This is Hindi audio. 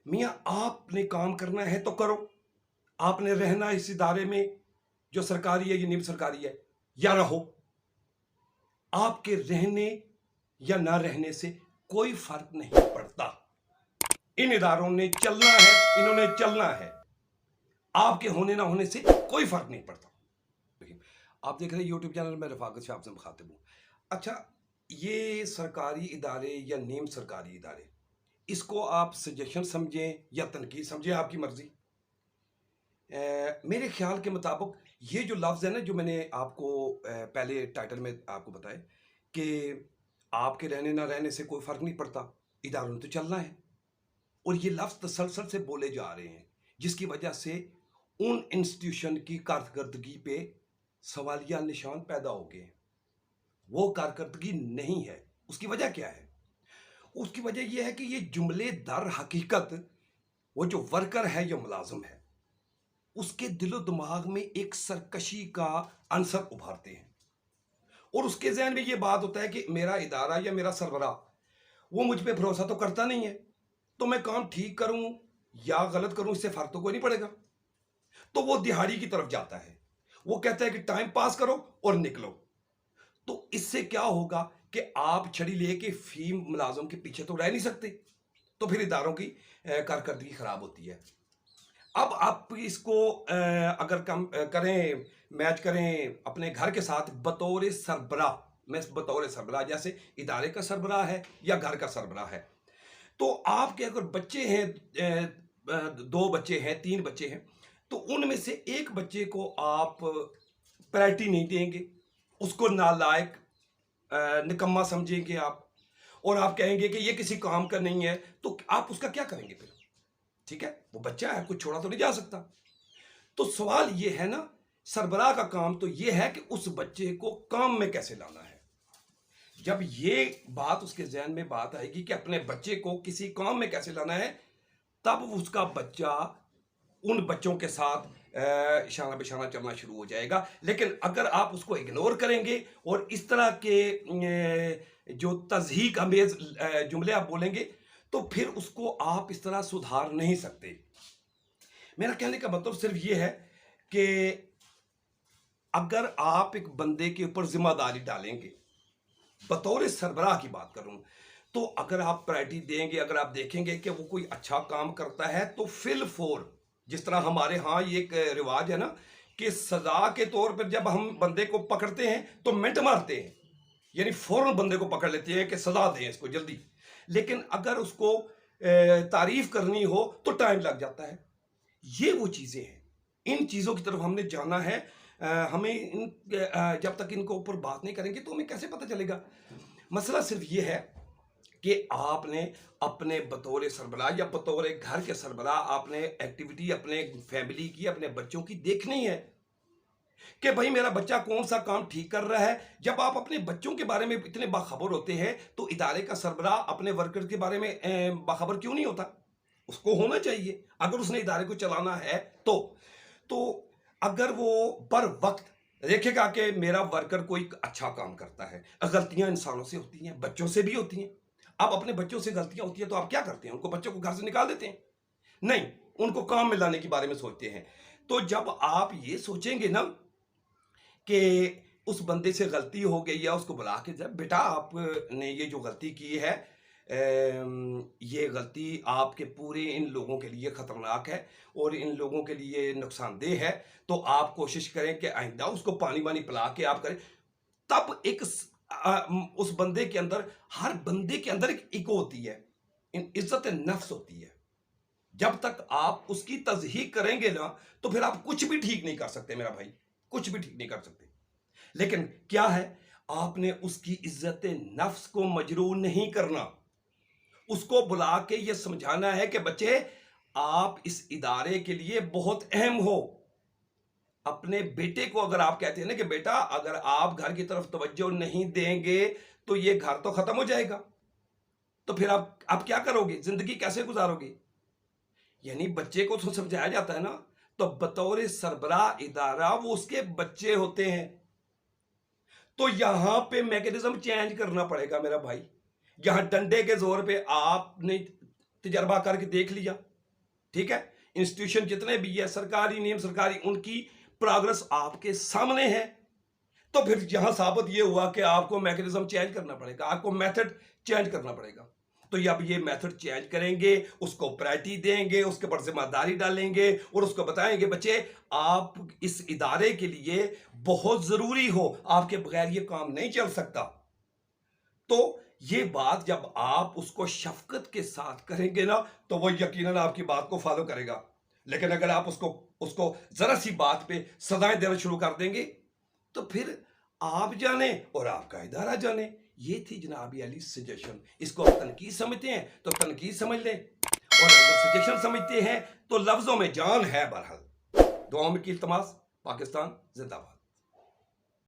मियाँ आपने काम करना है तो करो, आपने रहना इस इदारे में जो सरकारी है या निम सरकारी है, या रहो। आपके रहने या ना रहने से कोई फर्क नहीं पड़ता। इन इदारों ने चलना है, इन्होंने चलना है, आपके होने ना होने से कोई फर्क नहीं पड़ता। आप देख रहे हैं यूट्यूब चैनल में रफाकत शाह आपसे मुखातिब हूँ। अच्छा, ये सरकारी इदारे या नीम सरकारी इदारे, इसको आप सजेशन समझें या तनकीद समझें, आपकी मर्जी। मेरे ख्याल के मुताबिक ये जो लफ्ज़ है ना, जो मैंने आपको पहले टाइटल में आपको बताया कि आपके रहने ना रहने से कोई फ़र्क नहीं पड़ता, इदारों ने तो चलना है। और ये लफ्ज़ तसलसल से बोले जा रहे हैं, जिसकी वजह से उन इंस्टीट्यूशन की कारकर्दगी पे सवालिया निशान पैदा हो गए हैं। वो कारकर्दगी नहीं है। उसकी वजह क्या है? उसकी वजह यह है कि ये जुमले दर हकीकत वो जो वर्कर है या मुलाजिम है, उसके दिलो दिमाग में एक सरकशी का अंसर उभारते हैं और उसके जहन में ये बात होता है कि मेरा इदारा या मेरा सरबराह वो मुझ पे भरोसा तो करता नहीं है, तो मैं काम ठीक करूं या गलत करूं इससे फर्क तो कोई नहीं पड़ेगा। तो वो दिहाड़ी की तरफ जाता है, वो कहता है कि टाइम पास करो और निकलो। तो इससे क्या होगा कि आप छड़ी लेके फी मुलाजम के पीछे तो रह नहीं सकते, तो फिर इदारों की कारकर्दगी खराब होती है। अब आप इसको अगर कम करें, मैच करें अपने घर के साथ बतौर सरबराह, मैं बतौर सरबराह जैसे इदारे का सरबराह है या घर का सरबराह है, तो आपके अगर बच्चे हैं, दो बच्चे हैं, तीन बच्चे हैं, तो उनमें से एक बच्चे को आप प्रायोरिटी नहीं देंगे, उसको नालायक निकम्मा समझेंगे आप, और आप कहेंगे कि ये किसी काम का नहीं है, तो आप उसका क्या करेंगे फिर? ठीक है, वो बच्चा है, कुछ छोड़ा तो नहीं जा सकता। तो सवाल ये है ना, सरबराह का काम तो ये है कि उस बच्चे को काम में कैसे लाना है। जब ये बात उसके जहन में बात आएगी कि अपने बच्चे को किसी काम में कैसे लाना है, तब उसका बच्चा उन बच्चों के साथ इशारा बिशारा चलना शुरू हो जाएगा। लेकिन अगर आप उसको इग्नोर करेंगे और इस तरह के जो तज़हीक अमेज जुमले आप बोलेंगे, तो फिर उसको आप इस तरह सुधार नहीं सकते। मेरा कहने का मतलब सिर्फ ये है कि अगर आप एक बंदे के ऊपर जिम्मेदारी डालेंगे, बतौर सरबराह की बात करूं, तो अगर आप प्रायोरिटी देंगे, अगर आप देखेंगे कि वो कोई अच्छा काम करता है, तो फिल फोर, जिस तरह हमारे यहाँ ये एक रिवाज है ना कि सजा के तौर पर जब हम बंदे को पकड़ते हैं तो मिनट मारते हैं, यानी फौरन बंदे को पकड़ लेते हैं कि सजा दें इसको जल्दी। लेकिन अगर उसको तारीफ करनी हो तो टाइम लग जाता है। ये वो चीज़ें हैं, इन चीज़ों की तरफ हमने जाना है। हमें जब तक इनको ऊपर बात नहीं करेंगे तो हमें कैसे पता चलेगा। मसला सिर्फ ये है कि आपने अपने बतौर सरबराह या बतौर घर के सरबराह आपने एक्टिविटी अपने फैमिली की, अपने बच्चों की देखनी है कि भाई मेरा बच्चा कौन सा काम ठीक कर रहा है। जब आप अपने बच्चों के बारे में इतने बाखबर होते हैं, तो इदारे का सरबराह अपने वर्कर के बारे में बाखबर क्यों नहीं होता? उसको होना चाहिए अगर उसने इदारे को चलाना है। तो अगर वो बर वक्त देखेगा कि मेरा वर्कर कोई अच्छा काम करता है, गलतियां इंसानों से होती हैं, बच्चों से भी होती हैं। अब अपने बच्चों से गलतियां होती हैं तो आप क्या करते हैं? उनको बच्चों को घर से निकाल देते हैं? नहीं, उनको काम में लाने के बारे में सोचते हैं। तो जब आप ये सोचेंगे ना कि उस बंदे से गलती हो गई या उसको बुला के, जब बेटा आपने ये जो गलती की है, ये गलती आपके पूरे इन लोगों के लिए खतरनाक है और इन लोगों के लिए नुकसानदेह है, तो आप कोशिश करें कि आइंदा उसको पानी वानी पिला के आप करें। तब उस बंदे के अंदर, हर बंदे के अंदर एक ईगो होती है, इज्जत नफ्स होती है। जब तक आप उसकी तज़हीक करेंगे ना, तो फिर आप कुछ भी ठीक नहीं कर सकते मेरा भाई, कुछ भी ठीक नहीं कर सकते। लेकिन क्या है, आपने उसकी इज्जत नफ्स को मजरूह नहीं करना, उसको बुला के ये समझाना है कि बच्चे आप इस इदारे के लिए बहुत अहम हो। अपने बेटे को अगर आप कहते हैं ना कि बेटा अगर आप घर की तरफ तवज्जो नहीं देंगे तो ये घर तो खत्म हो जाएगा, तो फिर आप क्या करोगे, जिंदगी कैसे गुजारोगे? यानी बच्चे को तो समझाया जाता है ना, तो बतौर सरबराह इदारा वो उसके बच्चे होते हैं। तो यहां पे मैकेनिज्म चेंज करना पड़ेगा मेरा भाई। यहां डंडे के जोर पे आपने तजर्बा करके देख लिया, ठीक है, इंस्टीट्यूशन जितने भी है, सरकारी नियम सरकारी, उनकी प्रोग्रेस आपके सामने है। तो फिर यहां साबित ये हुआ कि आपको मैकेनिज्म चेंज करना पड़ेगा, आपको मेथड चेंज करना पड़ेगा। तो अब ये मेथड चेंज करेंगे, उसको प्रायोरिटी देंगे, उसके ऊपर जिम्मेदारी डालेंगे और उसको बताएंगे बच्चे आप इस इदारे के लिए बहुत जरूरी हो, आपके बगैर ये काम नहीं चल सकता। तो ये बात जब आप उसको शफकत के साथ करेंगे ना, तो वो यकीनन आपकी बात को फॉलो करेगा। लेकिन अगर आप उसको उसको जरा सी बात पे सदाएं देना शुरू कर देंगे, तो फिर आप जाने और आपका इदारा जाने। ये थी जनाब अली सजेशन। इसको आप तनकीद समझते हैं तो तनकीद समझ लें, और अगर सजेशन समझते हैं तो लफ्जों में जान है। बहरहाल दुआओं में की इल्तमास। पाकिस्तान जिंदाबाद।